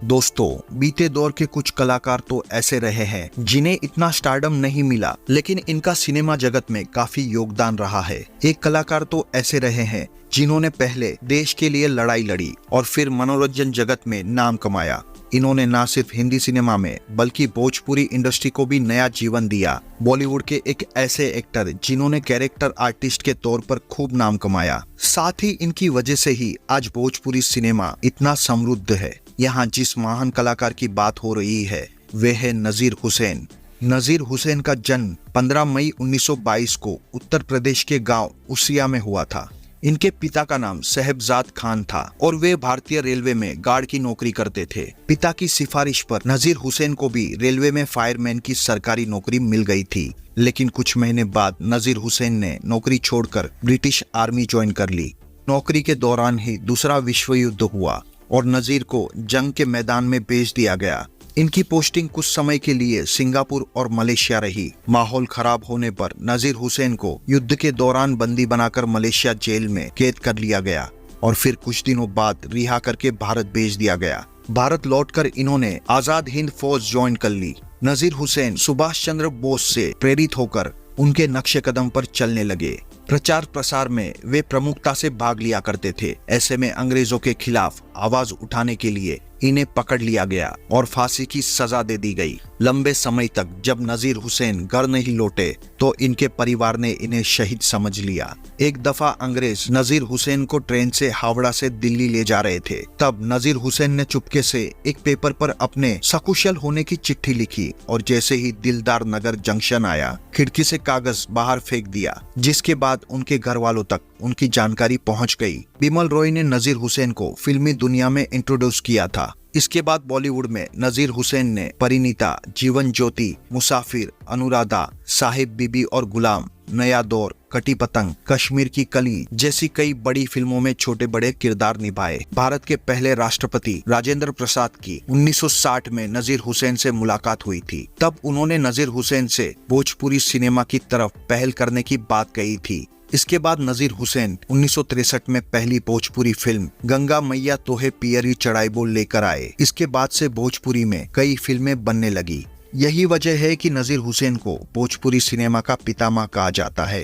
दोस्तों, बीते दौर के कुछ कलाकार तो ऐसे रहे हैं जिन्हें इतना स्टारडम नहीं मिला, लेकिन इनका सिनेमा जगत में काफी योगदान रहा है। एक कलाकार तो ऐसे रहे हैं जिन्होंने पहले देश के लिए लड़ाई लड़ी और फिर मनोरंजन जगत में नाम कमाया। इन्होंने न सिर्फ हिंदी सिनेमा में बल्कि भोजपुरी इंडस्ट्री को भी नया जीवन दिया। बॉलीवुड के एक ऐसे एक्टर जिन्होंने कैरेक्टर आर्टिस्ट के तौर पर खूब नाम कमाया। साथ ही इनकी वजह से ही आज भोजपुरी सिनेमा इतना समृद्ध है। यहाँ जिस महान कलाकार की बात हो रही है वे है नजीर हुसैन। नजीर हुसैन का जन्म 15 मई 1922 को उत्तर प्रदेश के गांव उसिया में हुआ था। इनके पिता का नाम साहेबजाद खान था और वे भारतीय रेलवे में गार्ड की नौकरी करते थे। पिता की सिफारिश पर नजीर हुसैन को भी रेलवे में फायरमैन की सरकारी नौकरी मिल गई थी, लेकिन कुछ महीने बाद नजीर हुसैन ने नौकरी छोड़कर ब्रिटिश आर्मी ज्वाइन कर ली। नौकरी के दौरान ही दूसरा विश्व युद्ध हुआ और नजीर को जंग के मैदान में भेज दिया गया। इनकी पोस्टिंग कुछ समय के लिए सिंगापुर और मलेशिया रही। माहौल खराब होने पर नजीर हुसैन को युद्ध के दौरान बंदी बनाकर मलेशिया जेल में कैद कर लिया गया और फिर कुछ दिनों बाद रिहा करके भारत भेज दिया गया। भारत लौटकर इन्होंने आजाद हिंद फौज ज्वाइन कर ली। नजीर हुसैन सुभाष चंद्र बोस से प्रेरित होकर उनके नक्शे कदम पर चलने लगे। प्रचार प्रसार में वे प्रमुखता से भाग लिया करते थे। ऐसे में अंग्रेजों के खिलाफ आवाज उठाने के लिए इन्हें पकड़ लिया गया और फांसी की सजा दे दी गई। लंबे समय तक जब नजीर हुसैन घर नहीं लौटे तो इनके परिवार ने इन्हें शहीद समझ लिया। एक दफा अंग्रेज नजीर हुसैन को ट्रेन से हावड़ा से दिल्ली ले जा रहे थे। तब नजीर हुसैन ने चुपके से एक पेपर पर अपने सकुशल होने की चिट्ठी लिखी और जैसे ही दिलदार नगर जंक्शन आया, खिड़की से कागज बाहर फेंक दिया, जिसके बाद उनके घर वालों तक उनकी जानकारी पहुंच गई। बिमल रॉय ने नजीर हुसैन को फिल्मी दुनिया में इंट्रोड्यूस किया था। इसके बाद बॉलीवुड में नजीर हुसैन ने परिणीता, जीवन ज्योति, मुसाफिर, अनुराधा, साहिब बीबी और गुलाम, नया दौर, कटी पतंग, कश्मीर की कली जैसी कई बड़ी फिल्मों में छोटे बड़े किरदार निभाए। भारत के पहले राष्ट्रपति राजेंद्र प्रसाद की 1960 में नजीर हुसैन से मुलाकात हुई थी। तब उन्होंने नजीर हुसैन से भोजपुरी सिनेमा की तरफ पहल करने की बात कही थी। इसके बाद नजीर हुसैन 1963 में पहली भोजपुरी फिल्म गंगा मैया तोहे पियरी चढ़ाई लेकर आए। इसके बाद से भोजपुरी में कई फिल्में बनने लगी। यही वजह है कि नजीर हुसैन को भोजपुरी सिनेमा का पितामह कहा जाता है।